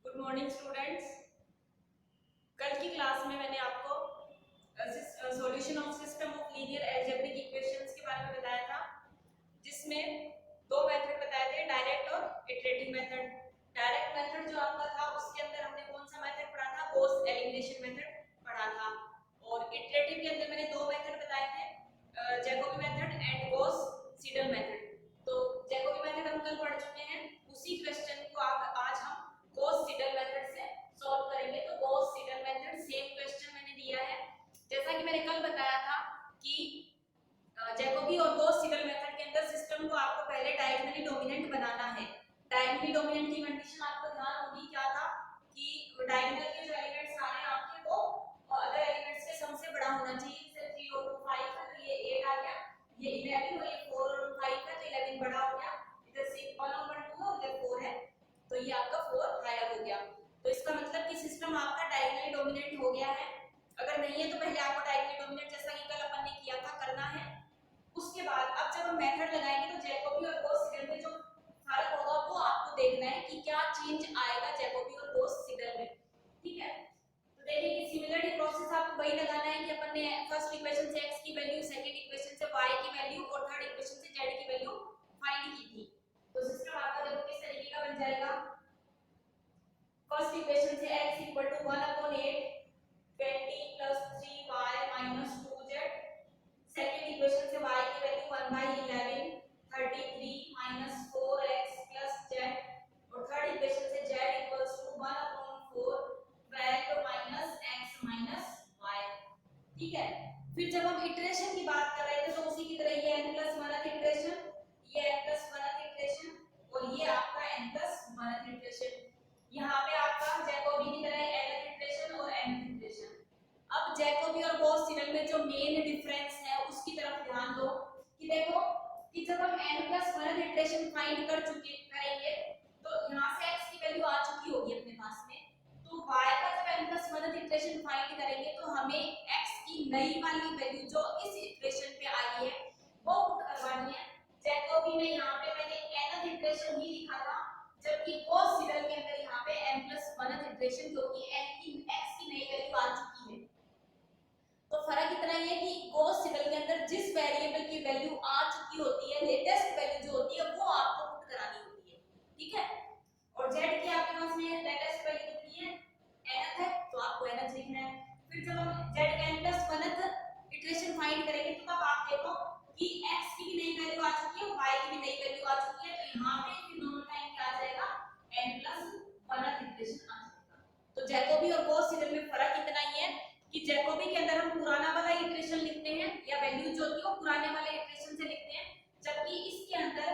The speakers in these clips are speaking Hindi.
Good morning students. कल की क्लास में मैंने आपको solution of system of linear algebraic equations के बारे में बताया था, जिसमें दो मेथड बताए थे, डायरेक्ट और इटरेटिव मेथड। डायरेक्ट मेथड जो आपका था उसके अंदर हमने कौन सा मेथड पढ़ा था? गॉस एलिमिनेशन मेथड पढ़ा था। और इटरेटिव के अंदर मैंने दो मेथड बताए थे, Jacobi method and Gauss Seidel method. तो जैकोबी मेथड हम कल पढ़ चुके हैं, उसी क्वेश्चन को आज हम गॉस सीडल मेथड से सॉल्व करेंगे। तो Gauss Seidel method same question मैंने दिया है, जैसा कि मैंने कल बताया था कि जैकोबी और गॉस सीडल मेथड के अंदर सिस्टम को आपको पहले डायगोनली डोमिनेंट बनाना है। डायगोनली डोमिनेंट की कंडीशन आपको ध्यान होगी, क्या था कि डायगोनल के जो एलिमेंट्स आ रहे हैं आपके, वो अदर एलिमेंट्स के सम से बड़ा होना चाहिए। जैसे 3 और 2 5 है, तो ये 8 आ गया, ये 11 और ये 4 और 5 है, तो 11 बड़ा हो गया। इधर 6 1 और 1 2 और इधर 4 है, तो ये आपका 4 हायर हो गया। तो इसका मतलब कि सिस्टम आपका डायगोनली डोमिनेंट हो गया है। अगर नहीं है तो पहले आपको डायगोनली डोमिनेंट जैसा कि कल अपन ने किया था करना है। उसके बाद अब जब हम मेथड लगाएंगे तो जैकोबी और गॉस सीडल में जो फर्क होगा वो आपको देखना है कि क्या चेंज आएगा जैकोबी और गॉस सीडल में। ठीक है, तो देखिए कि सिमिलरिटी प्रोसेस आपको वही लगाना है कि अपन ने फर्स्ट इक्वेशन से x की वैल्यू, सेकंड इक्वेशन से y की वैल्यू और थर्ड इक्वेशन से z की वैल्यू फाइंड की थी। तो सिस्टम आपका देखो किस तरीके का बन जाएगा। फर्स्ट इक्वेशन से x 1/8 20 plus 3y minus 2z। Second equation से y की value 1/11 33 minus 4x plus z। और थर्ड इक्वेशन से z equals to 1/4 12 minus x minus y। ठीक है, फिर जब हम इटरेशन की बात कर रहे थे तो उसी की तरह ये n+1th इटरेशन, ये n+1th इटरेशन और ये आपका n+1th इटरेशन। यहाँ पे आपका जैकोबी की तरह nth इटरेशन और nth इटरेशन। अब जैकोबी और गॉस सीडल में जो मेन डिफरेंस है उसकी तरफ ध्यान दो कि देखो कि जब हम n+1th इटरेशन फाइंड कर चुके करेंगे तो यहाँ से x की वैल्यू आ चुकी होगी अपने पास में, तो y का जब n+1th इटरेशन फाइंड करेंगे तो हमें x की नई वाली वैल्यू जो इस इटरेशन पे आई है वो पुट करवानी है। जैकोबी में यहाँ पे मैंने nth इटरेशन ही लिखा था, जबकि गॉस सीडल के अंदर यहाँ पे n+1th इटरेशन क्योंकि x की नई वैल्यू आ चुकी है। तो फर्क इतना ही है कि गॉस सीडल के अंदर जिस वेरिएबल की वैल्यू आ चुकी होती है, लेटेस्ट वैल्यू जो होती है वो आपको पुट करानी होती है। ठीक है, और z की आपके पास में लेटेस्ट वैल्यू कितनी है? nth है, तो आपको nth लिखना है। फिर जब हम z का n+1th इटरेशन फाइंड करेंगे तो तब आप देखो कि x की भी नई वैल्यू आ चुकी है, y की भी नई वैल्यू आ चुकी है, तो यहां पे फिर दोनों टाइम क्या आ जाएगा? n+1th इटरेशन आ जाएगा। तो जैकोबी और गॉस सीडल में फर्क इतना ही है कि जैकोबी के अंदर हम पुराना वाला इटरेशन लिखते हैं या वैल्यू जो होती है वो पुराने वाले इटरेशन से लिखते हैं, जबकि इसके अंदर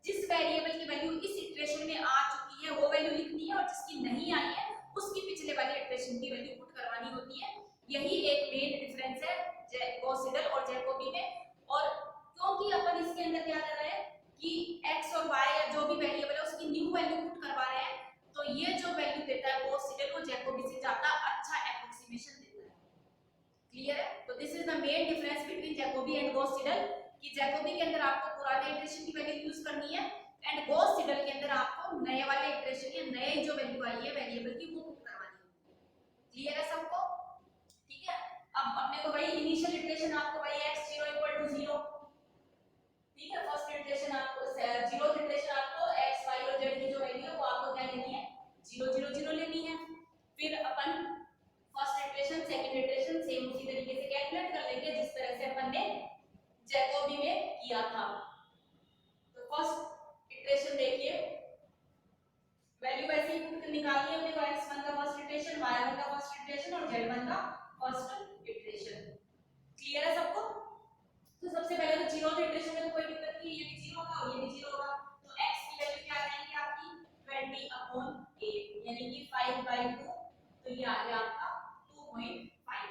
जिस वेरिएबल की वैल्यू इस इटरेशन में आ चुकी है वो वैल्यू लिखनी है और जिसकी नहीं आई है उसकी पिछले वाले इटरेशन की वैल्यू पुट करवानी होती है। यही एक मेन डिफरेंस है गॉस सीडल और जैकोबी में। और क्योंकि अपन इसके अंदर क्या कर रहे हैं कि x और y या जो भी वेरिएबल है उसकी न्यू वैल्यू पुट करवा रहे हैं, तो ये जो वैल्यू देता है गॉस सीडल वो जैकोबी से ज्यादा अच्छा एप्रोक्सीमेशन देता है। क्लियर है? तो this is the main difference between Jacobi and Gauss Seidel कि जैकोबी के अंदर आपको पुराने इटरेशन की वैल्यू यूज करनी है एंड गॉस सीडल के अंदर आपको नए वाले इटरेशन या नए जो वैल्यू आई है वेरिएबल की वो पुट करवानी है। क्लियर है सबको? ठीक है, अब अपने को वही इनिशियल इटरेशन आपको वही x0 = 0। ठीक है, फर्स्ट इटरेशन आपको 0th इटरेशन आपको x y और z की जो वैल्यू है वो आपको क्या लेनी है? 0 0 0 लेनी है। फिर अपन first iteration second iteration same उसी तरीके से कैलकुलेट कर लेंगे जिस तरह से अपन ने जैकोबी में किया था। तो फर्स्ट इटरेशन देखिए, वैल्यू ऐसे ही पुट निकाली है अपने को, x1 का फर्स्ट इटरेशन, y1 का फर्स्ट इटरेशन और z1 का फर्स्ट इटरेशन। क्लियर है सबको? तो सबसे पहले तो 0th इटरेशन में तो कोई दिक्कत नहीं, ये भी 0 होगा और ये भी 0 होगा, तो x की वैल्यू क्या आ जाएगी आपकी? 20/8 यानी कि 5/2, तो ये आ गया आपका 2.5।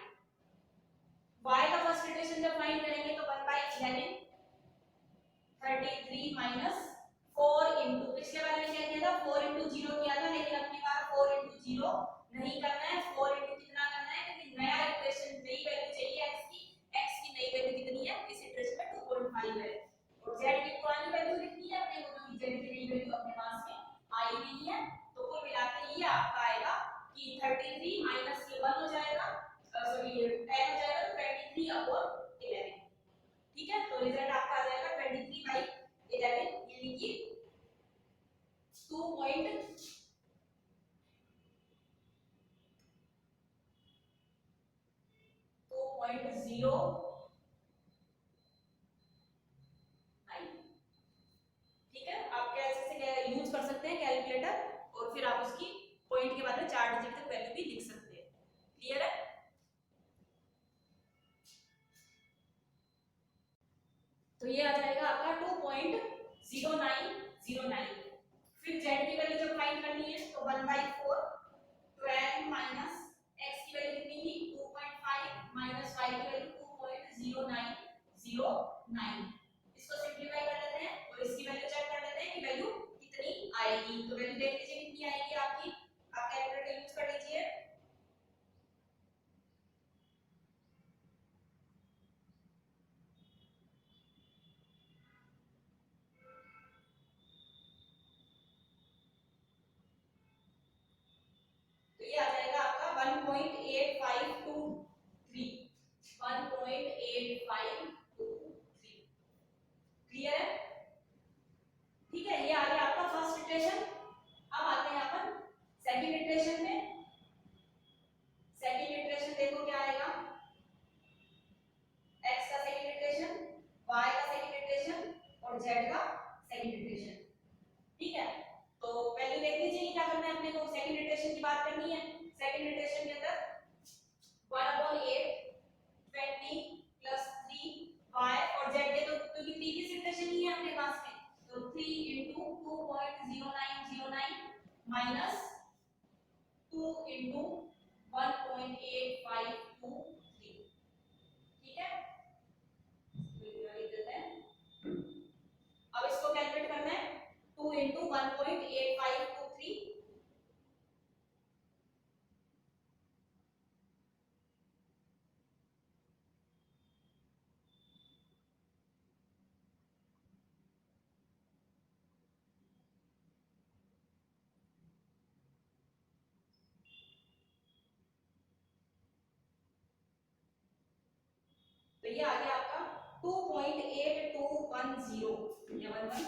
y का फर्स्ट इटरेशन जब फाइंड करेंगे तो 1/11 33 माइनस 4 इनटू पिछले वाले में क्या किया था? 4 इनटू 0 किया था, लेकिन अपनी बार 4 इनटू 0 नहीं करना है, 4 इनटू कितना करना है? क्योंकि नया इटरेशन नई वैल्यू चाहिए x की नई वैल्यू कितनी है इस इटरेशन में? 2.5 है। और z की पुरानी वैल्यू कितनी है अपने को? जो z की नई वैल्यू अपने पास में आई नहीं है, तो कुल मिला के ये आपका आएगा वैल्यू जब फाइंड करनी है तो 1/4 12 माइनस x की वैल्यू कितनी थी 2.5 माइनस y की वैल्यू 2.0909। इसको सिंपलीफाई कर लेते हैं और इसकी वैल्यू चेक कर लेते हैं कि वैल्यू कितनी आएगी। तो वैल्यू देख लीजिए कितनी आएगी आपकी, आप कैलकुलेटर यूज कर लीजिए। तो ये आ जाएगा आपका 1.8523 1.8523। क्लियर है? ठीक है, ये आ गया आपका फर्स्ट इटरेशन। अब आते हैं अपन सेकंड इटरेशन में। सेकंड इटरेशन देखो क्या आएगा, x का सेकंड इटरेशन, y का सेकंड इटरेशन और z का सेकंड इटरेशन। ठीक है, तो वैल्यू देख लीजिए क्या करना है अपने को, सेकंड इटरेशन की बात करनी है। सेकंड इटरेशन के अंदर 1/8 20 प्लस 3y और z के तो क्योंकि प्रीवियस इटरेशन ही है अपने पास में, तो 3 into 2.0909 minus 2 into 1.8523। ठीक है, लिख देते हैं। अब इसको कैलकुलेट करना है, 2 into 1.8523 तो ये आ गया आपका 2.8210 ये 11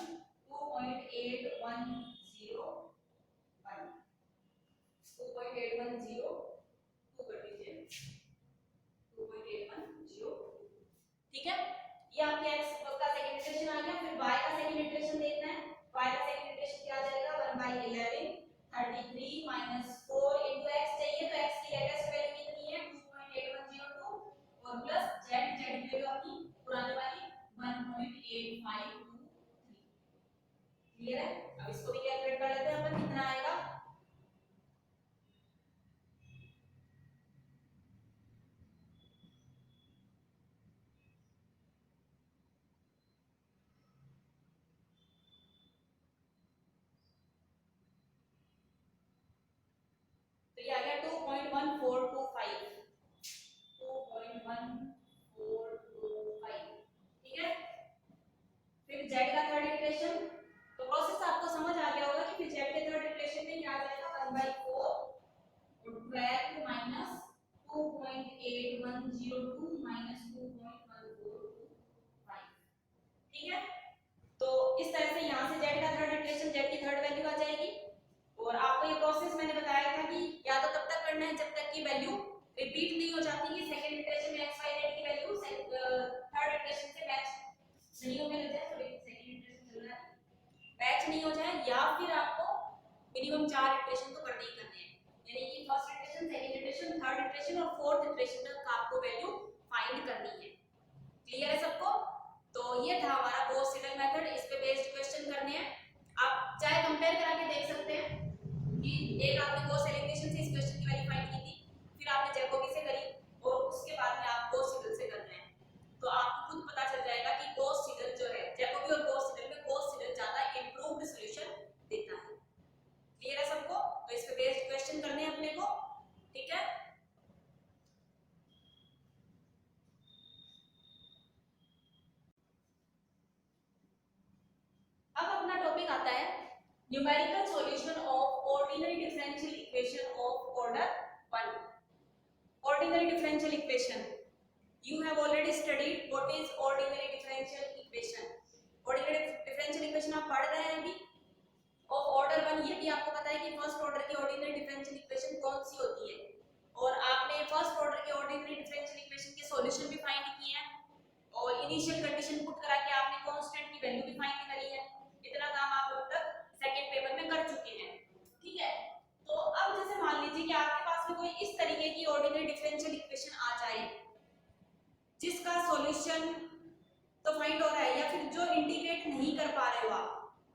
2.8101 2.810 2 कर दीजिए 2.810। ठीक है, ये आपके x का सेकंड इटरेशन आ गया। फिर y का सेकंड इटरेशन देखना है। y का सेकंड इटरेशन क्या आ जाएगा 1/11 33 माइनस 4 into x चाहिए, तो x की लेटेस्ट वैल्यू कितनी है 2.8102 और प्लस z की वैल्यू अपनी पुरानी वाली 1.8523। क्लियर है? अब इसको भी कैलकुलेट कर लेते हैं अपन कितना आएगा। तो ये आ गया 2.1425 2.1425। ठीक है, फिर z का थर्ड इटरेशन, तो प्रोसेस आपको समझ आ गया होगा कि फिर z के थर्ड इटरेशन में क्या आ जाएगा 1/4 और 12 माइनस 2.8102 माइनस 2.1425। ठीक है, तो इस तरह से यहाँ से z का थर्ड इटरेशन, z की थर्ड वैल्यू आ जाएगी। और आपको ये प्रोसेस मैंने बताया था कि या तो तब तक करना है जब तक की वैल्यू रिपीट नहीं हो जाती है, सेकंड इटरेशन में x y z की वैल्यू थर्ड इटरेशन से मैच नहीं होने लग जाए, सॉरी सेकंड इटरेशन चल रहा है, मैच नहीं हो जाए, या फिर आपको मिनिमम 4 इटरेशन तो करने ही करने हैं। यानी कि first iteration, second iteration, third iteration और फोर्थ इटरेशन तक आपको वैल्यू फाइंड करनी है। क्लियर है सबको? तो ये था हमारा गॉस सीडल मेथड, इस पे बेस्ड क्वेश्चन करने हैं। आप चाहे कंपेयर करा के देख सकते हैं कि एक आपने गॉस एलिमिनेशन से इस क्वेश्चन की वैल्यू फाइंड की थी, फिर आपने जैकोबी से करी और उसके बाद में आप गॉस सीडल से कर रहे हैं, तो आपको खुद पता चल जाएगा कि गॉस सीडल जो है, जैकोबी और गॉस सीडल में गॉस सीडल ज्यादा इंप्रूव्ड सॉल्यूशन देता है। क्लियर है सबको? तो इस पे बेस्ड क्वेश्चन करने हैं अपने को। ठीक है, अब अपना टॉपिक आता है numerical solution of ordinary differential equation of order 1। Ordinary differential equation, you have already studied what is ordinary differential equation। ordinary differential equation आप पढ़ रहे हैं अभी, of order 1। ये भी आपको पता है कि फर्स्ट ऑर्डर की ordinary differential equation कौन सी होती है, और आपने फर्स्ट ऑर्डर के ordinary differential equation के सॉल्यूशन भी फाइंड किए हैं और इनिशियल कंडीशन पुट करा के आपने कांस्टेंट की वैल्यू भी फाइंड करी है। इतना काम आप अब तक सेकंड पेपर में कर चुके हैं। ठीक है, तो अब जैसे मान लीजिए कि आपके पास में कोई इस तरीके की ऑर्डिनरी डिफरेंशियल इक्वेशन आ जाए जिसका सॉल्यूशन तो फाइंड हो रहा है, या फिर जो इंटीग्रेट नहीं कर पा रहे हो आप,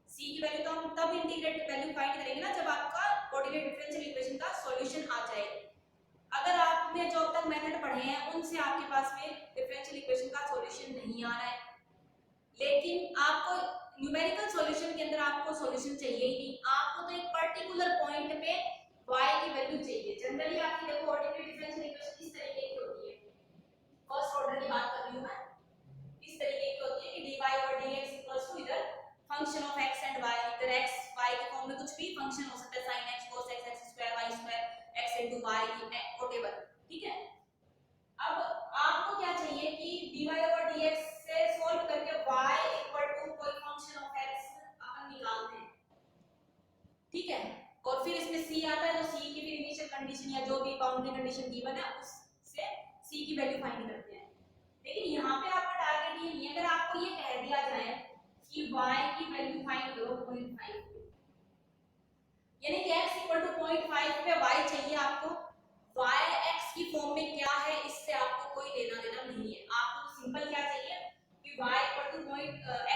c की वैल्यू तो हम तब इंटीग्रेट कोऑर्डिनेट वैल्यू फाइंड करेंगे ना जब आपका कोऑर्डिनेट डिफरेंशियल इक्वेशन का सॉल्यूशन आ जाए। अगर आपने जो अब तक मेथड पढ़े हैं उनसे आपके पास में डिफरेंशियल इक्वेशन का सॉल्यूशन नहीं आ रहा है, लेकिन आपको न्यूमेरिकल सॉल्यूशन के अंदर आपको सॉल्यूशन चाहिए ही नहीं, आपको तो एक पर्टिकुलर पॉइंट पे y की वैल्यू चाहिए। जनरली आपकी देखो ऑर्डिनरी डिफरेंशियल इक्वेशन इस तरीके की होती है, फर्स्ट ऑर्डर की बात कर रही हूं मैं, इस तरीके की होती है कि dy और dx इक्वल्स टू इधर function of x and y, इधर x y के फॉर्म में कुछ भी फंक्शन हो सकता है, sin x cos x x square y square x into y whatever, ठीक है। अब आपको क्या चाहिए कि dy over dx से सॉल्व करके y इक्वल टू कोई फंक्शन ऑफ x अपन निकालते हैं, ठीक है। और फिर इसमें c आता है तो c की भी इनिशियल कंडीशन या जो भी बाउंड्री कंडीशन गिवन है उससे c की वैल्यू फाइंड करते हैं। लेकिन यहाँ पे आपका टारगेट ये नहीं है, अगर आपको ये कह दिया जाए कि y की वैल्यू फाइंड करो 0.5 पे, यानी कि x इक्वल टू 0.5 पे y चाहिए आपको, y x की फॉर्म में क्या है इससे आपको कोई लेना देना नहीं है, आपको सिंपल क्या चाहिए कि y equal to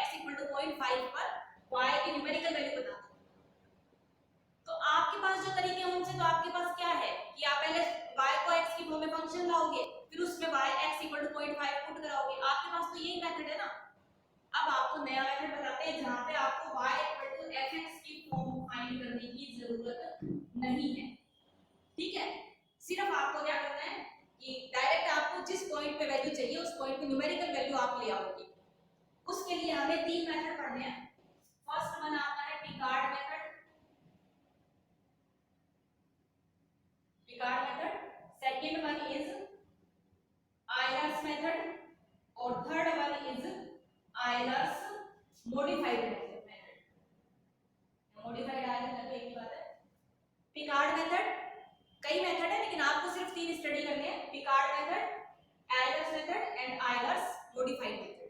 x equal to 0.5 पर y की न्यूमेरिकल वैल्यू बता दो। तो आपके पास जो तरीके हैं उनसे तो आपके पास क्या है कि आप पहले y को x की फॉर्म में फंक्शन लाओगे, फिर उसमें y x equal to 0.5 put कराओगे, आपके पास तो यही मेथड है ना। अब आपको नया मेथड बताते हैं जहां पे आपको y इक्वल टू fx की फॉर्म फाइंड करने की जरूरत नहीं है, ठीक है। सिर्फ आपको क्या करना है कि डायरेक्ट आपको जिस पॉइंट पे वैल्यू चाहिए उस पॉइंट पे न्यूमेरिकल वैल्यू आप ले आओगे। उसके लिए हमें तीन मेथड पढ़ने हैं। फर्स्ट वन आपका है Picard method, second one is Euler's method और third one is Euler's modified method. Modified Euler method एक ही बात है। पिकार्ड मेथड कई मेथड है लेकिन आपको सिर्फ तीन स्टडी करने हैं, Picard method, Euler's method and Euler's modified method,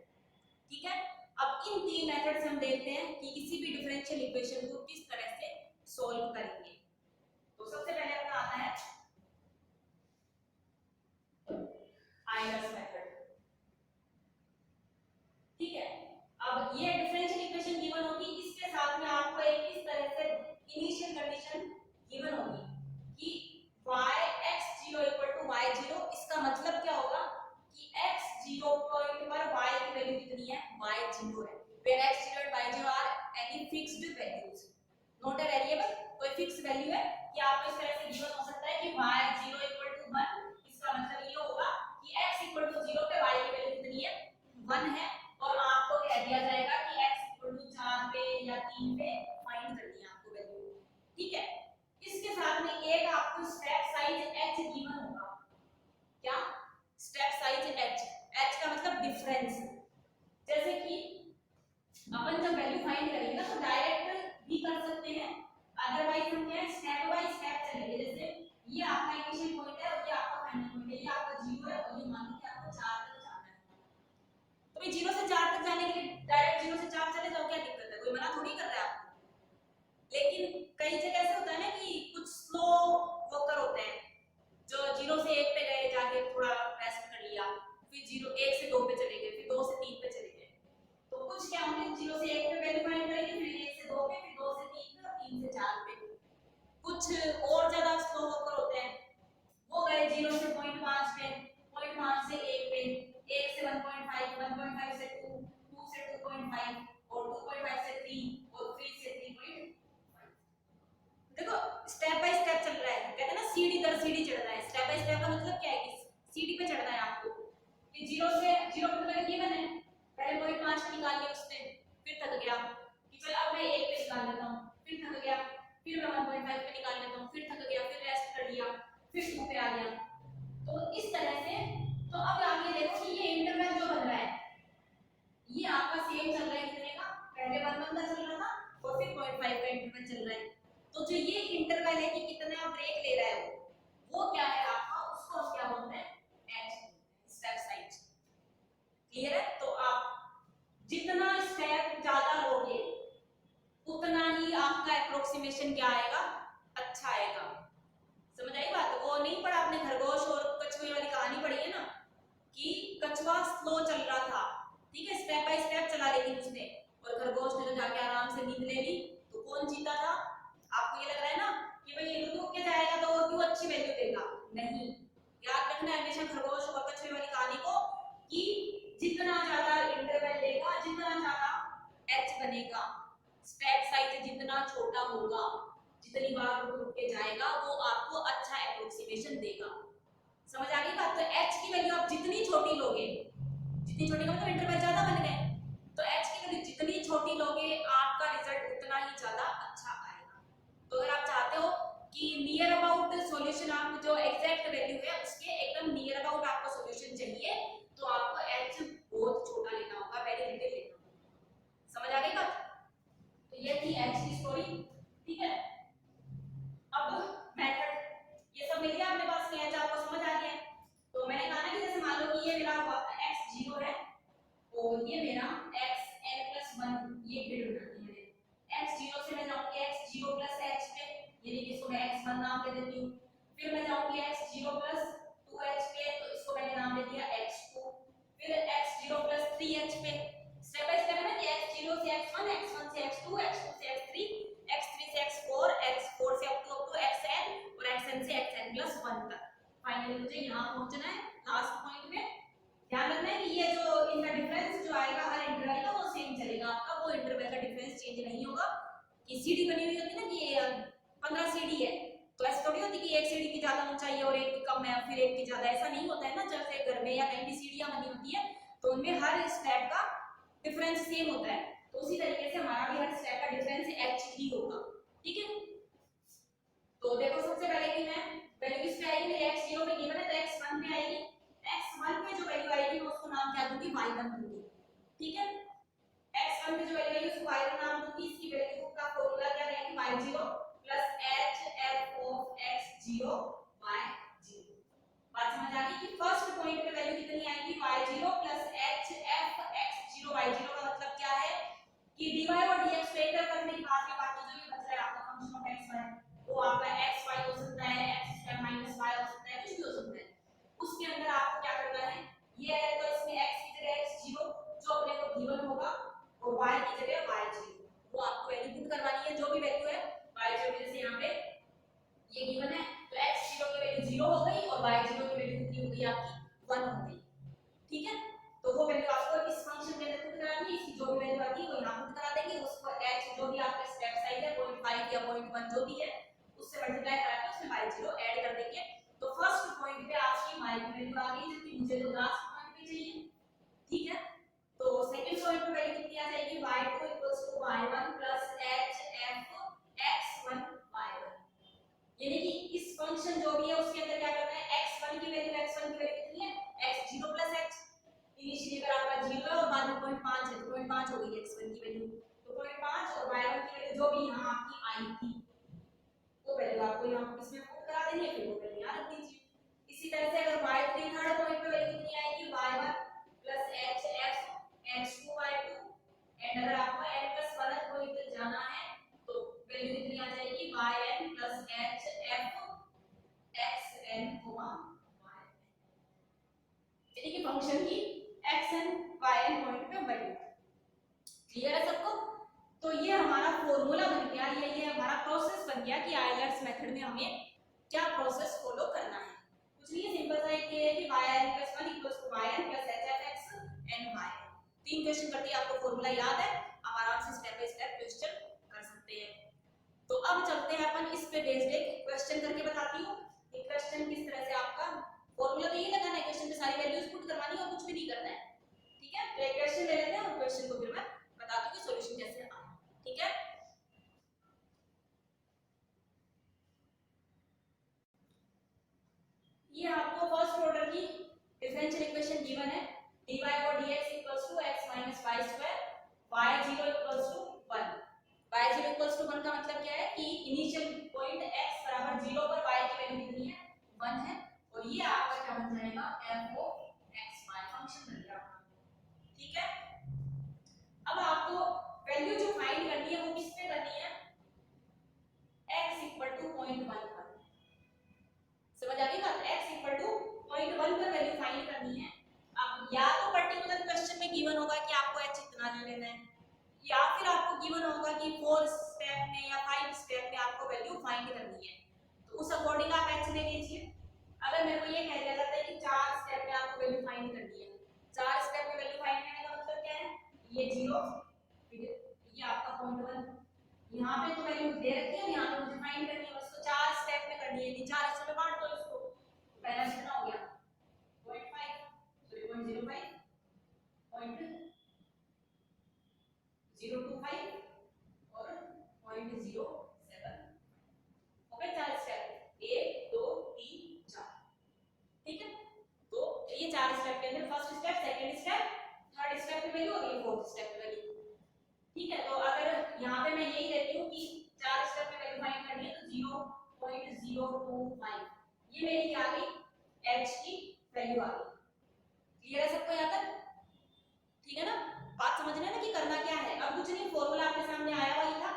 ठीक है। अब इन तीन मेथड से हम देखते हैं कि किसी भी डिफरेंशियल इक्वेशन को किस तरह से सॉल्व करेंगे। तो सबसे पहले अपना आता है आयलर्स मेथड, ठीक है। अब ये डिफरेंशियल इक्वेशन गिवन होगी, इसके साथ में आपको एक इस तरह से इनिशियल कंडीशन गिवन होगी कि y(x0 = y0), इसका मतलब क्या होगा कि x0 पॉइंट पर y की वैल्यू कितनी है, y0 है, where x0 and y0 are any fixed values, not a variable, कोई फिक्स वैल्यू है कि आपको इस तरह से गिवन हो सकता है कि y0 = 1, इसका मतलब ये होगा कि x = 0 पे y की वैल्यू कितनी है, 1 है, और आपको कह दिया जाएगा कि x = 4 पे या 3 पे फाइंड करनी है आपको वैल्यू, ठीक है। इसके साथ में एक आपको स्टेप साइज h गिवन होगा, क्या स्टेप साइज h का मतलब डिफरेंस, जैसे कि अपन जब वैल्यू फाइंड करेंगे ना तो डायरेक्ट भी कर सकते हैं, अदरवाइज हम क्या स्टेप बाय स्टेप चलेंगे। जैसे ये आपका इनिशियल पॉइंट है और ये आपका फाइनल पॉइंट है, ये आपका 0 है और ये मान लो कि आपको 4 तक जाना है, तो भाई 0 से 4 तक जाने के लिए डायरेक्ट 0 से 4 चले जाओ, क्या दिक्कत है, कोई मना थोड़ी कर रहा है आपको। लेकिन कई जगह ऐसा होता है ना कि कुछ स्लो वॉकर होते हैं जो 0 से 1 पे गए, जाके थोड़ा रेस्ट कर लिया, फिर 1 से 2 पे चले गए, फिर 2 से 3 पे चले गए, तो कुछ क्या होंगे 0 से 1 पे वैल्यू फाइंड करेंगे, फिर 1 से 2 पे, फिर 2 से 3 पे और 3 से 4 पे। कुछ और ज्यादा स्लो वॉकर होते हैं, वो गए 0 से 0.5 पे, 0.5 से 1 पे, 1 से 1.5, 1.5 से 2, 2 से 2.5 और 2.5 से 3 और 3 से 3.5। देखो स्टेप बाय स्टेप चल रहा है, कहते हैं ना सीढ़ी दर सीढ़ी चढ़ रहा है। स्टेप बाय स्टेप का मतलब क्या है कि सीढ़ी पे चढ़ना है आपको, कि 0 पे मैंने गिवन है, पहले 0.5 पे निकाल लिया उसने, फिर थक गया कि चल अब मैं 1 पे निकाल लेता हूं, फिर थक गया, फिर मैं 1.5 पे निकाल लेता हूं, फिर थक गया, फिर रेस्ट कर लिया, फिर 2 पे आ गया, तो इस तरह से। तो अब आप ये देखो कि ये इंटरवल जो बन रहा है ये आपका सेम चल रहा है, कितने का, पहले 1 का चल रहा था और फिर 0.5 का इंटरवल चल रहा है। तो जो ये इंटरवल है कि कितना ब्रेक ले रहा है वो क्या है आपका, उसको हम क्या बोलते हैं, h, स्टेप साइज, क्लियर है। तो आप जितना स्टेप ज्यादा लोगे उतना ही आपका एप्रोक्सीमेशन क्या आएगा, अच्छा आएगा। समझ आई बात। वो नहीं पढ़ा आपने खरगोश और कछुए वाली कहानी पढ़ी है ना, कि कछुआ स्लो चल रहा था, ठीक है, स्टेप बाय स्टेप चला, लेकिन उसने, और खरगोश ने तो जाके आराम से नींद ले ली, तो कौन जीता था, अच्छी वैल्यू देगा, नहीं। याद रखना है हमेशा खरगोश और कछुए वाली कहानी को कि जितना ज्यादा इंटरवल लेगा, जितना ज्यादा एच बनेगा, स्टेप साइज जितना छोटा होगा, जितनी बार रुक रुक के जाएगा, वो आपको अच्छा एप्रोक्सीमेशन देगा। समझ आ गई बात? तो एच की वैल्यू आप जितनी छोटी लोगे, जितनी छोटी मतलब इंटरवल ज्यादा बन गए, तो एच की वैल्यू जितनी छोटी लोगे आपका रिजल्ट उतना ही ज्यादा अच्छा आएगा। तो अगर आप चाहते हो कि नियर अबाउट सॉल्यूशन, आप जो एग्जैक्ट वैल्यू है उसके एकदम नियर अबाउट आपको सॉल्यूशन चाहिए, तो आपको एच बहुत छोटा लेना होगा, वेरी लिटिल लेना होगा। समझ आ गई बात? तो ये थी एच की स्टोरी, ठीक है। अब मेथड, ये सब मिल गया अपने पास में, एच आपको समझ आ गया है। तो मैंने कहा ना कि जैसे मान लो कि ये मेरा x 0 है और ये मेरा xn+1, ये ग्रिड बनाती है। x 0 से मैं जाऊंगी x 0 h पे, यानी कि इसको मैं x1 नाम दे देती हूँ। फिर मैं जाऊंगी x 0 2h पे, तो इसको मैंने नाम दे दिया x2। फिर x 0 3h पे, स्टेप बाय स्टेप है ना कि x 0 से x1, x1 से x2, x2 से x3, x3 से x4, x4 से up to xn और xn से xn+1 तक। फाइनली मुझे यहाँ पहुंचना है लास्ट पॉइंट में। ध्यान रखना है कि ये जो इनका डिफरेंस जो आएगा हर इंटरवल का वो सेम चलेगा आपका, वो इंटरवल का डिफरेंस चेंज नहीं होगा। कि सीडी बनी हुई होती है ना कि 15 सीडी है, तो ऐसा थोड़ी होती कि एक सीडी की ज्यादा ऊंचाई है और एक की कम है फिर एक की ज्यादा, ऐसा नहीं होता है ना। जैसे घर में या कहीं भी सीढ़ियां बनी होती है तो उनमें हर स्टेप का डिफरेंस सेम होता है, तो उसी तरीके से हमारा भी हर स्टेप का डिफरेंस एच ही होगा, ठीक है। तो देखो सबसे पहले कि मैं वैल्यू किस पे आएगी, मेरे x0 पे गिवन है तो x1 पे आएगी। x1 पे जो वैल्यू आएगी मैं उसको नाम क्या दूंगी, y1 दूंगी, ठीक है। x1 पे जो वैल्यू आएगी उसको y1 नाम दूंगी। इसकी वैल्यू का फॉर्मूला क्या रहेगा, y0 hf of x0 y0। बात समझ आ गई कि फर्स्ट पॉइंट पे वैल्यू कितनी आएगी, y0 hf x0 y0 का मतलब क्या है कि dy और dx को एक तरफ करने के बाद में बाकी जो ये बच रहा है आपका फंक्शन ऑफ x y, वो आपका xy हो सकता है, x² माइनस y हो सकता है, कुछ भी हो सकता है। उसके अंदर आपको क्या करना है, ये है तो इसमें x की जगह x0 जो अपने को गिवन होगा और y की जगह y0, वो आपको वैल्यू पुट करवानी है, जो भी वैल्यू है y0 जैसे यहाँ पे ये गिवन है तो x0 की वैल्यू 0 हो गई और y0 की वैल्यू कितनी हो गई आपकी 1 हो गई, ठीक है। तो वो वैल्यू आपको इस फंक्शन के अंदर पुट करानी है, इसकी जो भी वैल्यू आती है वो यहाँ पुट करा देंगे, उस पर h जो भी आपका स्टेप साइज है 0.5 या 0.1 जो भी है उससे मल्टीप्लाई करा के उसमें y0 ऐड कर देंगे। तो फर्स्ट पॉइंट पे आपकी y की वैल्यू आ गई, जबकि मुझे तो लास्ट पॉइंट पे चाहिए, ठीक है। तो सेकंड पॉइंट पे वैल्यू कितनी आ जाएगी, y2 y1 hf x1 y1, यानी कि इस फंक्शन जो भी है उसके अंदर क्या करना है, x1 की वैल्यू कितनी है, x0 h, इनिशियली अगर आपका 0 है और बाद में 0.5 है तो 0.5 हो गई x1 की वैल्यू, तो 0.5 और y1 की वैल्यू जो भी यहाँ आपकी आई थी वो वैल्यू आपको यहाँ इसमें पुट करा देंगे, फिर वो वैल्यू यहाँ रख दीजिए। इसी तरह से अगर y3 थर्ड पॉइंट पे वैल्यू कितनी आएगी, y1 hf x2 y2, and अगर आपको n+1 पॉइंट तक जाना है तो वैल्यू कितनी आ जाएगी, yn hf xn y, यानी कि फंक्शन की xn yn पॉइंट पे वैल्यू। क्लियर है सबको? तो ये हमारा फॉर्मूला बन गया, ये हमारा प्रोसेस बन गया कि आइलैट्स मेथड में हमें क्या प्रोसेस फॉलो करना है। कुछ नहीं है, सिंपल सा एक है कि yn+1 yn hf xn y। तीन क्वेश्चन करती है, आपको फॉर्मूला याद है, आप आराम से स्टेप बाय स्टेप क्वेश्चन कर सकते हैं। तो अब चलते हैं अपन इस पे बेस्ड एक क्वेश्चन करके बताती हूँ कि क्वेश्चन किस तरह से आपका फॉर्मूला तो ये लगाना है, क्वेश्चन में सारी वैल्यूज पुट करवानी है और कुछ भी नहीं करना है, ठीक है। तो एक क्वेश्चन ले लेते हैं और क्वेश्चन को फिर मैं बताती हूँ कि सॉल्यूशन कैसे आना है, ठीक है। ये आपको फर्स्ट ऑर्डर की डिफरेंशियल इक्वेशन गिवन है, dy और dx x y2 y0 1। y0 1 का मतलब क्या है कि इनिशियल पॉइंट x बराबर 0 पर y की वैल्यू कितनी है, 1 है, और ये आपका क्या बन जाएगा, f of xy फंक्शन बन गया, ठीक है। अब आपको वैल्यू जो फाइंड करनी है वो किस पे करनी है, x 0.11। समझ आ गई बात, x 0.1 पर वैल्यू फाइंड करनी है। अब या तो पर्टिकुलर क्वेश्चन में गिवन होगा कि आपको h इतना ले लेना है, या फिर आपको गिवन होगा कि 4 स्टेप में या 5 स्टेप में आपको वैल्यू फाइंड करनी है, तो उस अकॉर्डिंग आप h ले लीजिए। अगर मेरे को ये कह दिया जाता है कि 4 स्टेप में आपको वैल्यू फाइंड करनी है, 4 स्टेप में वैल्यू फाइंड करने का मतलब क्या है, ये 0, ये आपका पॉइंट 1, यहाँ पे तो वैल्यू दे रखी है, यहाँ पे मुझे फाइंड करनी है, उसको 4 स्टेप में करनी है, नहीं 4 हिस्सों में बांट दो इसको। पहला कितना हो गया 0.5, सॉरी 0.05, 0.025 और 0.07। ओके, 4 स्टेप 1 2 3 4, ठीक है। तो ये 4 स्टेप के अंदर first step, second step, third step पे वैल्यू और ये फोर्थ स्टेप पे वैल्यू, ठीक है। तो अगर यहाँ पे मैं यही देती हूँ कि 4 स्टेप में वैल्यू फाइंड करनी है तो 0.025 ये मेरी क्या आ गई h की वैल्यू आ गई। क्लियर है सबको यहाँ तक, ठीक है ना। बात समझना है ना कि करना क्या है। अब कुछ नहीं, फॉर्मूला आपके सामने आया हुआ ही था।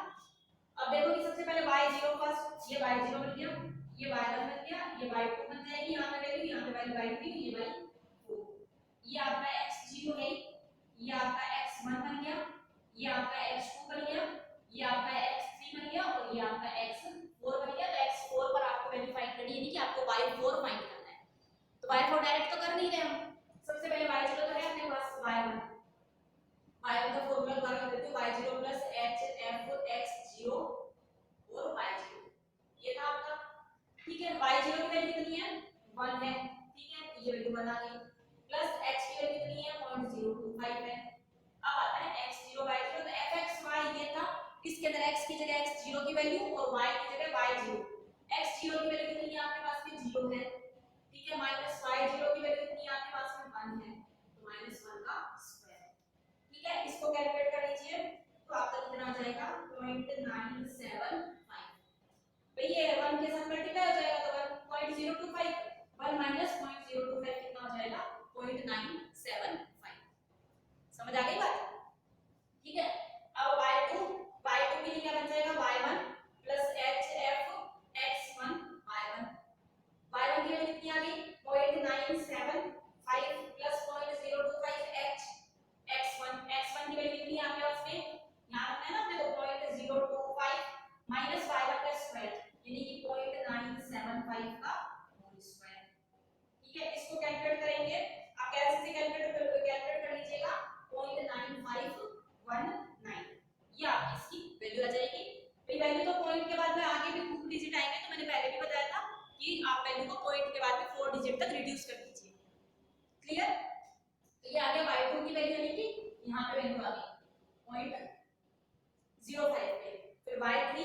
अब देखो कि सबसे पहले y0 फर्स्ट, ये y0 बन गया, ये y1 बन गया, ये y2 बन जाएगी, यहाँ पे वैल्यू, यहाँ पे वैल्यू y3, ये y4, ये आपका x0 है, ये आपका x1 बन गया, ये आपका x2 बन गया, ये आपका x3 बन गया और ये आपका x4 बन गया। तो x4 पर आपको वैल्यू फाइंड करनी है, यानी कि आपको y4 फाइंड करना है। तो y4 डायरेक्ट तो कर नहीं रहे हम, सबसे पहले y0 तो है अपने पास, y1 का फॉर्मूला द्वारा लिख देते हो y0 प्लस hf x0 और y0, ये था आपका, ठीक है। y0 की वैल्यू कितनी है 1 है, ठीक है, ये वैल्यू बना गई, प्लस h की वैल्यू कितनी है 0.025 है। अब आता है x0 y0, तो fxy ये था, इसके अंदर x की जगह x0 की वैल्यू और y की जगह y0, x0 की वैल्यू कितनी है आपके पास में 0 है, ठीक है, माइनस y0 की वैल्यू कितनी है आपके पास में 1 है, तो -1 का स्क्वायर, ठीक है। इसको कैलकुलेट कर लीजिए तो आपका कितना आ जाएगा 0.975, भाई ये 1 के साथ मल्टीप्लाई हो जाएगा तो 1.025, 1 माइनस 0.025 कितना हो जाएगा 0.975। समझ आ गई बात, ठीक है। अब y2 के लिए क्या बन जाएगा y1 plus hf x1 y1 की वैल्यू कितनी आ गई 0.975 प्लस 0.025 h x1 की वैल्यू कितनी है आपके पास में, यहाँ रखना है ना अपने को 0.025 माइनस y1 का स्क्वायर यानी कि 0.975 का होल स्क्वायर, ठीक है। इसको कैलकुलेट करेंगे, आप कैसे से कैलकुलेट कर लीजिएगा 0.9519, ये आपकी इसकी वैल्यू आ जाएगी। भाई वैल्यू तो पॉइंट के बाद में आगे भी 2 डिजिट आएंगे, तो मैंने पहले भी बताया था कि आप वैल्यू को पॉइंट के बाद में 4 डिजिट तक रिड्यूस कर दीजिए। क्लियर, तो ये आ गया y2 की वैल्यू यानी कि यहाँ पे वैल्यू आ गई 0.05 पे, फिर y3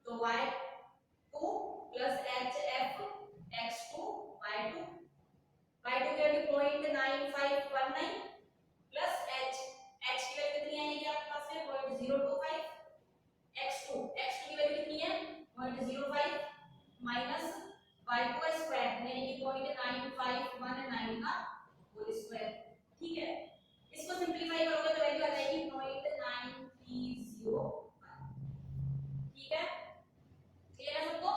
तो y2 plus hf x2 y2 की वैल्यू 0.9519 प्लस h की वैल्यू कितनी आएगी आपके पास में 0.025, x2 की वैल्यू कितनी है 0.05 माइनस y2 का स्क्वायर यानी कि 0.9519 का होल स्क्वायर, ठीक है। इसको सिंपलीफाई करोगे तो वैल्यू आ जाएगी 0.9301, ठीक है। क्लियर है सबको।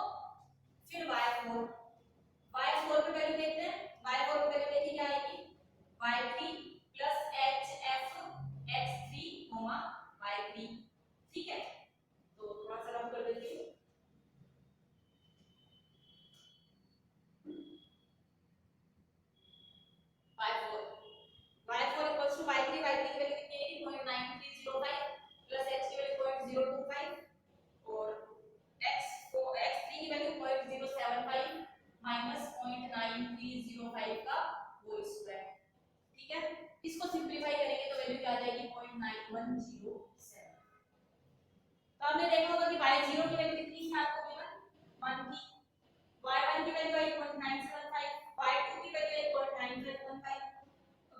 फिर y4 पे वैल्यू देखते हैं, y4 पे वैल्यू देखिए क्या आएगी y3 plus hf x3 y3, ठीक है। तो थोड़ा सा रफ कर देती हूँ, y4 इक्वल्स टू y3 की वैल्यू कितनी आएगी 0.9305 प्लस h की वैल्यू 0.025 और x3 की वैल्यू 0.075 माइनस 0.9305 का होल स्क्वायर, ठीक है। इसको सिंपलीफाई करेंगे तो वैल्यू क्या आ जाएगी 0.9107। तो आपने देखा होगा कि y0 की वैल्यू कितनी थी आपको गिवन 1 थी, y1 की वैल्यू आई 0.975, y2 की वैल्यू आई 0.9515,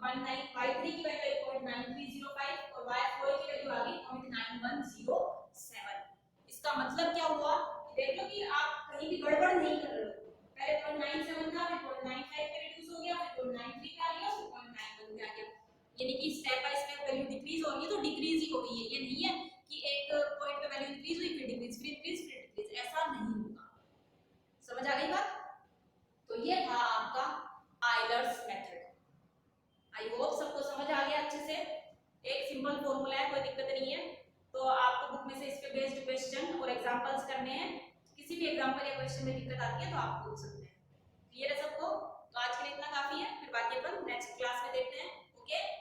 y3 की वैल्यू आई 0.9305 और y4 की वैल्यू आ गई 0.9107। इसका मतलब क्या हुआ, देख लो कि आप कहीं भी गड़बड़ नहीं कर रहे हो, पहले 0.97 था, फिर 0.95 पे रिड्यूस हो गया, फिर 0.93 पे आ गया, फिर 0.91 पे आ गया, यानी कि step by step value decrease हो रही है, तो डिक्रीज ही हो गई है। ये नहीं है कि एक पॉइंट पे वैल्यू इंक्रीज हुई फिर डिक्रीज, फिर इंक्रीज फिर डिक्रीज, ऐसा नहीं होगा। समझ आ गई बात। तो ये था आपका आइलर्स मेथड। आई होप सबको समझ आ गया अच्छे से। एक सिंपल फॉर्मूला है, कोई दिक्कत नहीं है। तो आपको बुक में से इस पे बेस्ड क्वेश्चन और एग्जांपल्स करने हैं। किसी भी एग्जाम्पल या क्वेश्चन में दिक्कत आती है तो आप पूछ सकते हैं। क्लियर है सबको? तो आज के लिए इतना काफी है, फिर बाकी अपन नेक्स्ट क्लास में देखते हैं। ओके।